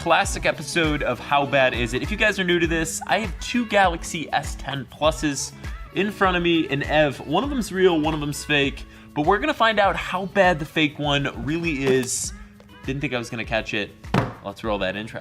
Classic episode of How Bad Is It? If you guys are new to this, I have two Galaxy S10 Pluses in front of me, and Ev, one of them's real, one of them's fake, but we're gonna find out how bad the fake one really is. Didn't think I was gonna catch it. Let's roll that intro.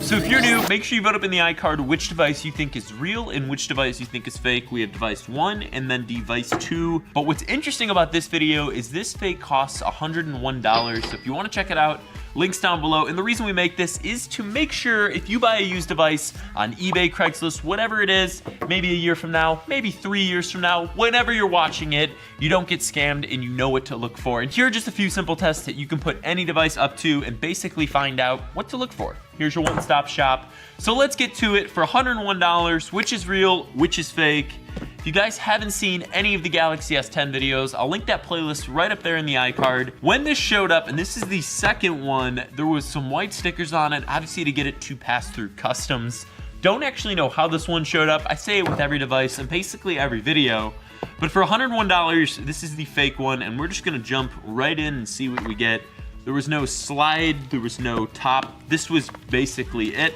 So if you're new, make sure you vote up in the iCard which device you think is real and which device you think is fake. We have device 1 and then device 2. But what's interesting about this video is this fake costs $101. So if you want to check it out, links down below. And the reason we make this is to make sure if you buy a used device on eBay, Craigslist, whatever it is, maybe a year from now, maybe 3 years from now, whenever you're watching it, you don't get scammed and you know what to look for. And here are just a few simple tests that you can put any device up to and basically find out what to look for. Here's your one-stop shop. So let's get to it. For $101, which is real, which is fake. If you guys haven't seen any of the Galaxy S10 videos, I'll link that playlist right up there in the iCard. When this showed up, and this is the second one, there was some white stickers on it, obviously to get it to pass through customs. Don't actually know how this one showed up. I say it with every device and basically every video. But for $101, this is the fake one, and we're just gonna jump right in and see what we get. There was no slide, there was no top. This was basically it.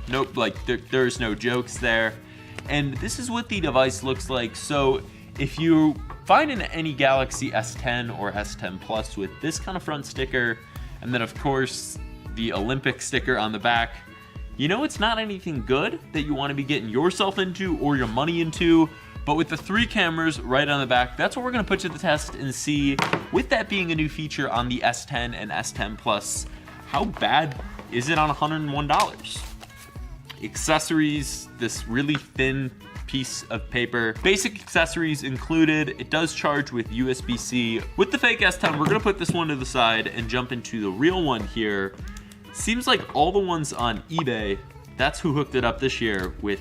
Nope, like there's no jokes there. And this is what the device looks like. So if you find in any Galaxy S10 or S10 Plus with this kind of front sticker, and then of course the Olympic sticker on the back, you know it's not anything good that you want to be getting yourself into or your money into. But with the 3 cameras right on the back, that's what we're gonna put to the test and see, with that being a new feature on the S10 and S10 Plus, how bad is it on $101? Accessories, this really thin piece of paper. Basic accessories included. It does charge with USB-C. With the fake S10, we're gonna put this one to the side and jump into the real one here. Seems like all the ones on eBay, that's who hooked it up this year with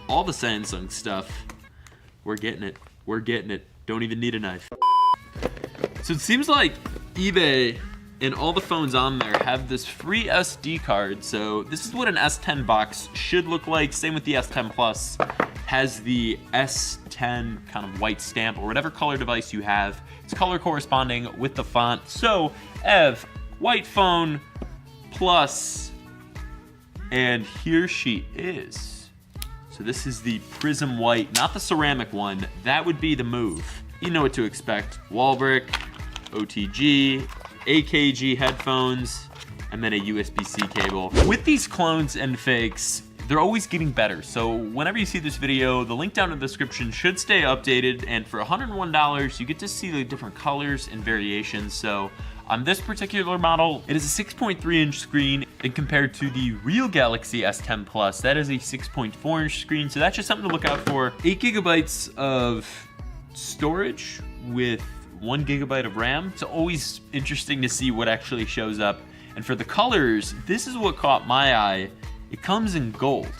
all the Samsung stuff. We're getting it. We're getting it. Don't even need a knife. So it seems like eBay and all the phones on there have this free SD card. So this is what an S10 box should look like. Same with the S10 Plus. Has the S10 kind of white stamp or whatever color device you have. It's color corresponding with the font. So Ev, white phone, Plus, and here she is. So this is the Prism White, not the ceramic one. That would be the move. You know what to expect. Wall brick, OTG, AKG headphones, and then a USB-C cable. With these clones and fakes, they're always getting better. So whenever you see this video, the link down in the description should stay updated. And for $101, you get to see the different colors and variations. So on this particular model, it is a 6.3-inch screen, and compared to the real Galaxy S10 Plus, that is a 6.4-inch screen, so that's just something to look out for. 8 gigabytes of storage with 1 gigabyte of RAM. It's always interesting to see what actually shows up. And for the colors, this is what caught my eye. It comes in gold.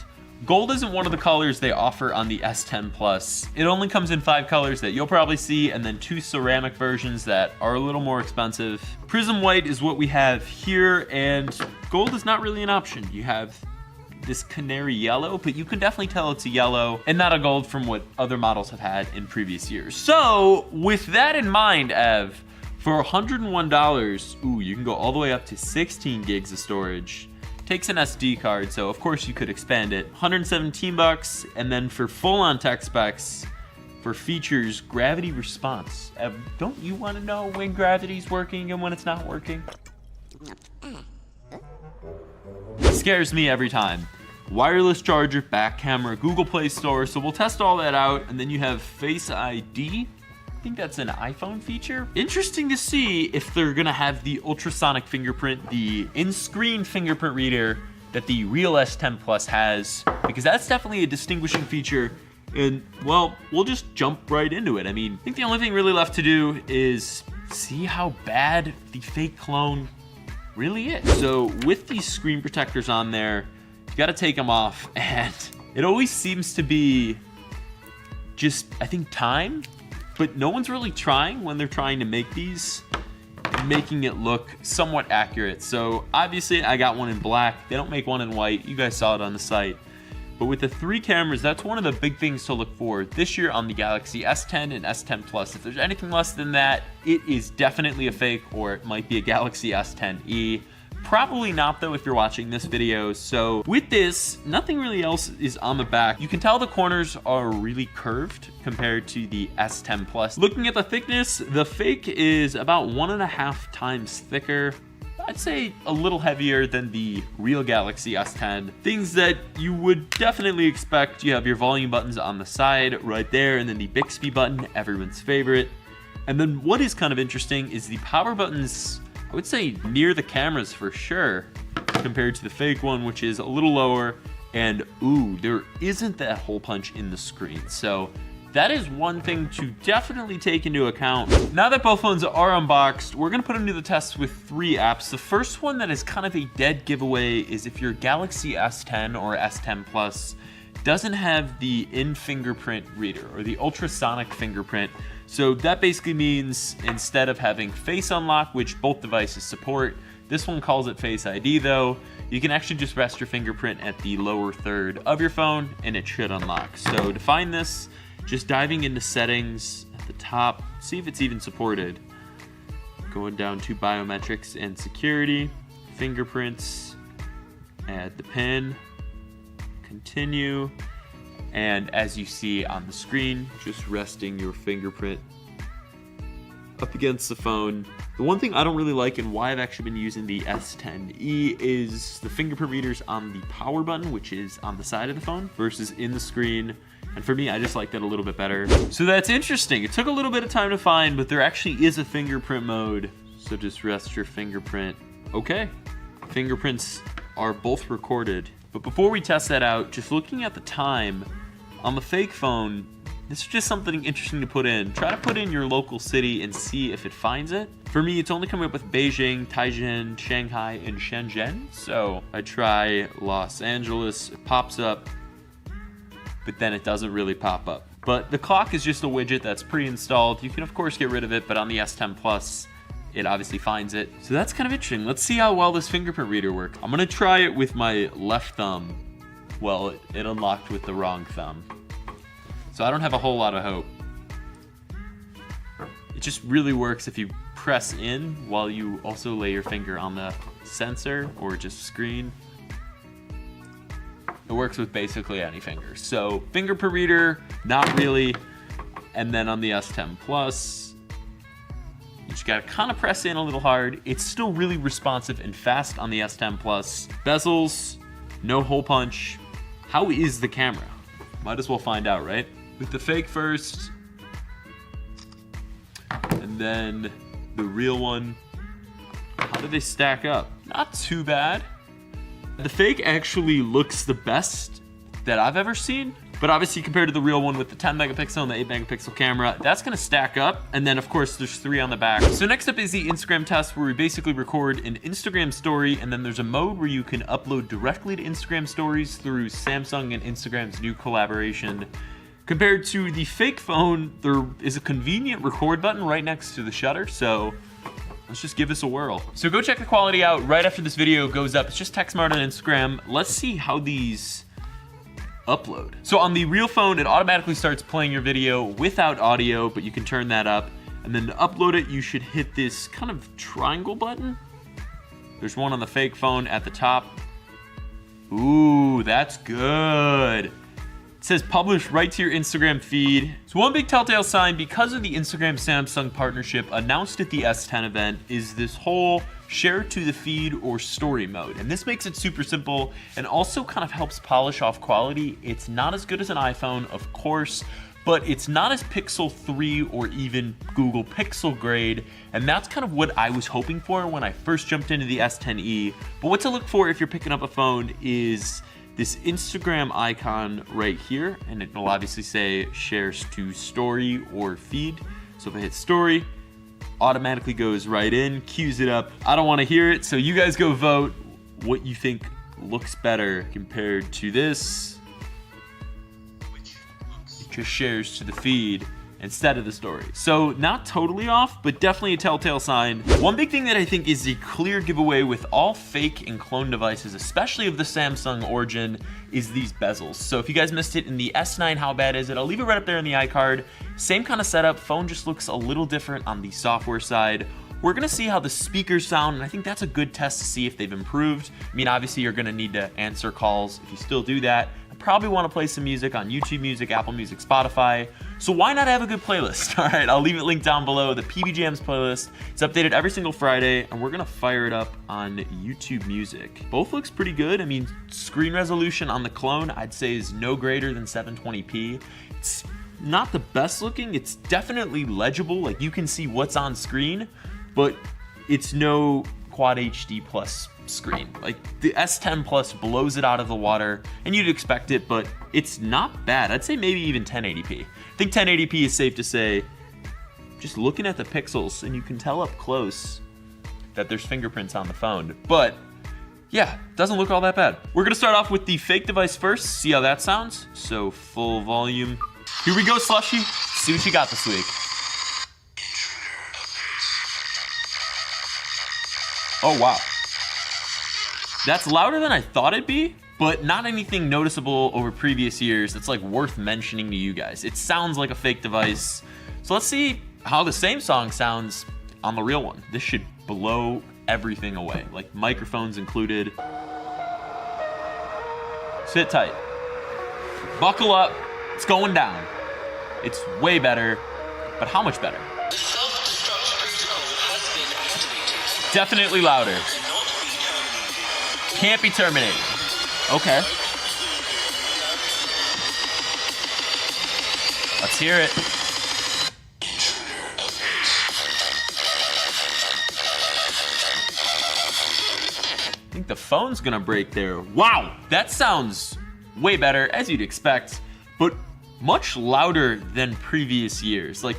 Gold isn't one of the colors they offer on the S10 Plus. It only comes in 5 colors that you'll probably see, and then 2 ceramic versions that are a little more expensive. Prism White is what we have here, and gold is not really an option. You have this canary yellow, but you can definitely tell it's a yellow and not a gold from what other models have had in previous years. So with that in mind, Ev, for $101, ooh, you can go all the way up to 16 gigs of storage. Takes an SD card, so of course you could expand it. $117, and then for full-on tech specs, for features, gravity response. Don't you want to know when gravity's working and when it's not working? It scares me every time. Wireless charger, back camera, Google Play Store, so we'll test all that out, and then you have Face ID. I think that's an iPhone feature. Interesting to see if they're gonna have the ultrasonic fingerprint, the in-screen fingerprint reader that the real S10 Plus has, because that's definitely a distinguishing feature. And well, we'll just jump right into it. I mean, I think the only thing really left to do is see how bad the fake clone really is. So with these screen protectors on there, you gotta take them off, and it always seems to be just, I think, time. But no one's really trying when they're trying to make these, making it look somewhat accurate. So obviously I got one in black. They don't make one in white. You guys saw it on the site. But with the 3 cameras, that's one of the big things to look for this year on the Galaxy S10 and S10 Plus. If there's anything less than that, it is definitely a fake, or it might be a Galaxy S10e. Probably not though if you're watching this video. So with this, nothing really else is on the back. You can tell the corners are really curved compared to the S10 Plus. Looking at the thickness, the Fake is about 1.5 times thicker. I'd say a little heavier than the real Galaxy S10. Things that you would definitely expect. You have your volume buttons on the side right there, and then the Bixby button, everyone's favorite. And then what is kind of interesting is the power buttons, I would say near the cameras for sure, compared to the Fake one, which is a little lower. And ooh, there isn't that hole punch in the screen. So that is one thing to definitely take into account. Now that both phones are unboxed, we're gonna put them to the test with 3 apps. The first one that is kind of a dead giveaway is if your Galaxy S10 or S10 Plus doesn't have the in-fingerprint reader or the ultrasonic fingerprint. So that basically means instead of having Face Unlock, which both devices support, this one calls it Face ID though, you can actually just rest your fingerprint at the lower third of your phone and it should unlock. So to find this, just diving into settings at the top, see if it's even supported. Going down to biometrics and security, fingerprints, add the PIN, continue, and as you see on the screen, just resting your fingerprint up against the phone. The one thing I don't really like and why I've actually been using the S10e is the fingerprint readers on the power button, which is on the side of the phone versus in the screen. And for me, I just like that a little bit better. So that's interesting. It took a little bit of time to find, but there actually is a fingerprint mode. So just rest your fingerprint. Okay, fingerprints are both recorded. But before we test that out, just looking at the time on the Fake phone, this is just something interesting to put in. Try to put in your local city and see if it finds it. For me, it's only coming up with Beijing, Tianjin, Shanghai, and Shenzhen. So I try Los Angeles, it pops up, but then it doesn't really pop up. But the clock is just a widget that's pre-installed. You can of course get rid of it, but on the S10 Plus, it obviously finds it. So that's kind of interesting. Let's see how well this fingerprint reader works. I'm gonna try it with my left thumb. Well, it unlocked with the wrong thumb. So I don't have a whole lot of hope. It just really works if you press in while you also lay your finger on the sensor or just screen. It works with basically any finger. So fingerprint reader, not really. And then on the S10 Plus, you just gotta kind of press in a little hard. It's still really responsive and fast on the S10 Plus. Bezels, no hole punch. How is the camera? Might as well find out, right? With the Fake first, and then the real one. How do they stack up? Not too bad. The Fake actually looks the best that I've ever seen, but obviously compared to the real one with the 10 megapixel and the 8 megapixel camera, that's gonna stack up. And then of course there's 3 on the back. So next up is the Instagram test, where we basically record an Instagram story, and then there's a mode where you can upload directly to Instagram stories through Samsung and Instagram's new collaboration. Compared to the Fake phone, there is a convenient record button right next to the shutter, so let's just give this a whirl. So go check the quality out right after this video goes up. It's just techsmart on Instagram. Let's see how these upload. So on the real phone, it automatically starts playing your video without audio, but you can turn that up. And then to upload it, you should hit this kind of triangle button. There's one on the Fake phone at the top. Ooh, that's good. It says publish right to your Instagram feed. So one big telltale sign, because of the Instagram Samsung partnership announced at the S10 event, is this whole share to the feed or story mode. And this makes it super simple and also kind of helps polish off quality. It's not as good as an iPhone, of course, but it's not as Pixel 3 or even Google Pixel grade. And that's kind of what I was hoping for when I first jumped into the S10e. But what to look for if you're picking up a phone is this Instagram icon right here, and it will obviously say shares to story or feed. So if I hit story, automatically goes right in, queues it up. I don't want to hear it, so you guys go vote what you think looks better compared to this. It just shares to the feed instead of the story. So not totally off, but definitely a telltale sign. One big thing that I think is a clear giveaway with all Fake and clone devices, especially of the Samsung origin, is these bezels. So if you guys missed it in the S9, how bad is it? I'll leave it right up there in the iCard. Same kind of setup, phone just looks a little different on the software side. we're gonna see how the speakers sound, and I think that's a good test to see if they've improved. I mean, obviously you're gonna need to answer calls. If you still do that, I probably wanna play some music on YouTube Music, Apple Music, Spotify. So why not have a good playlist? All right, I'll leave it linked down below, the pbjams playlist. It's updated every single Friday, and we're gonna fire it up on YouTube Music. Both looks pretty good. I mean, screen resolution on the clone, I'd say is no greater than 720p. It's not the best looking, it's definitely legible, like you can see what's on screen, but it's no Quad HD Plus screen. Like the S10 Plus blows it out of the water, and you'd expect it, but it's not bad. I'd say maybe even 1080p. I think 1080p is safe to say, just looking at the pixels, and you can tell up close that there's fingerprints on the phone, but yeah, doesn't look all that bad. We're gonna start off with the fake device first, see how that sounds. So full volume. Here we go, Slushy. See what you got this week. Oh, wow. That's louder than I thought it'd be, but not anything noticeable over previous years that's like worth mentioning to you guys. It sounds like a fake device. So let's see how the same song sounds on the real one. This should blow everything away, like microphones included. Sit tight. Buckle up. It's going down. It's way better, but how much better? Definitely louder. Can't be terminated. Okay. Let's hear it. I think the phone's gonna break there. Wow, that sounds way better, as you'd expect, but much louder than previous years. Like,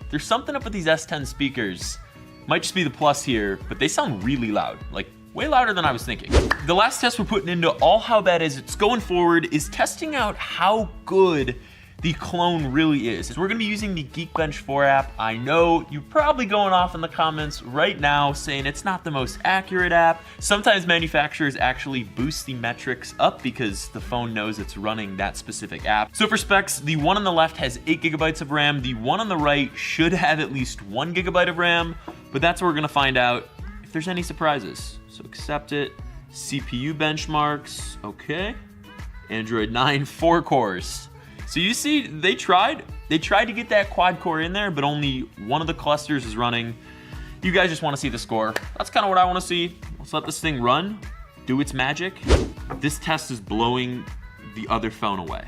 there's something up with these S10 speakers. Might just be the Plus here, but they sound really loud. Like, way louder than I was thinking. The last test we're putting into all how bad is it's going forward is testing out how good the clone really is. We're gonna be using the Geekbench 4 app. I know you're probably going off in the comments right now saying it's not the most accurate app. Sometimes manufacturers actually boost the metrics up because the phone knows it's running that specific app. So for specs, the one on the left has 8 gigabytes of RAM. The one on the right should have at least 1 gigabyte of RAM, but that's where we're gonna find out if there's any surprises. So accept it. CPU benchmarks, okay. Android 9, 4 cores. So you see, they tried to get that quad core in there, but only one of the clusters is running. You guys just want to see the score. That's kind of what I want to see. Let's let this thing run, do its magic. This test is blowing the other phone away.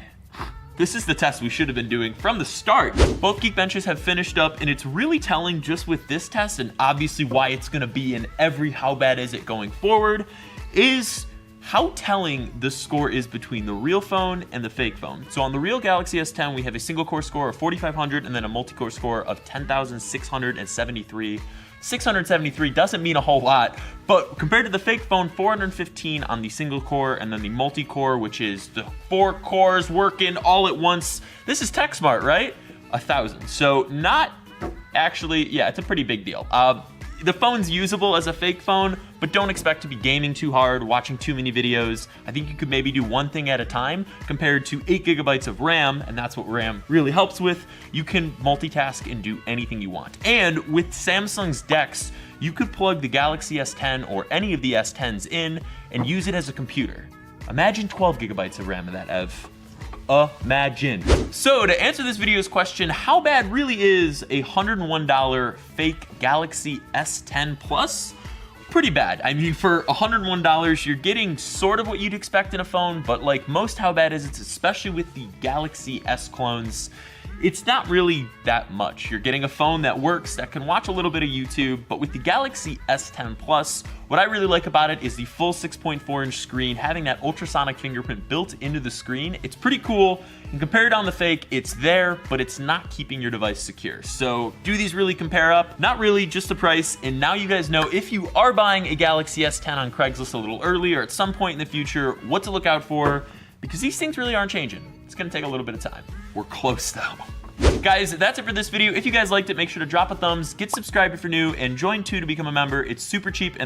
This is the test we should have been doing from the start. Both Geekbenches have finished up, and it's really telling just with this test, and obviously why it's gonna be in every how bad is it going forward, is how telling the score is between the real phone and the fake phone. So on the real Galaxy S10, we have a single core score of 4,500 and then a multi-core score of 10,673. 673 doesn't mean a whole lot, but compared to the fake phone, 415 on the single core and then the multi-core, which is the 4 cores working all at once. This is techsmart, right? 1,000. So not actually, yeah, it's a pretty big deal. The phone's usable as a fake phone, but don't expect to be gaming too hard, watching too many videos. I think you could maybe do one thing at a time compared to 8 gigabytes of RAM, and that's what RAM really helps with. You can multitask and do anything you want. And with Samsung's DeX, you could plug the Galaxy S10 or any of the S10s in and use it as a computer. Imagine 12 gigabytes of RAM of that, Ev. Imagine. So to answer this video's question, how bad really is a $101 fake Galaxy S10 Plus? Pretty bad. I mean, for $101, you're getting sort of what you'd expect in a phone, but like most how bad is it's, especially with the Galaxy S clones, it's not really that much. You're getting a phone that works, that can watch a little bit of YouTube, but with the Galaxy S10 Plus, what I really like about it is the full 6.4-inch screen, having that ultrasonic fingerprint built into the screen. It's pretty cool, and compared on the fake, it's there, but it's not keeping your device secure. So do these really compare up? Not really, just the price, and now you guys know if you are buying a Galaxy S10 on Craigslist a little early or at some point in the future, what to look out for, because these things really aren't changing. It's gonna take a little bit of time. We're close though. Guys, that's it for this video. If you guys liked it, make sure to drop a thumbs, get subscribed if you're new, and join too to become a member. It's super cheap and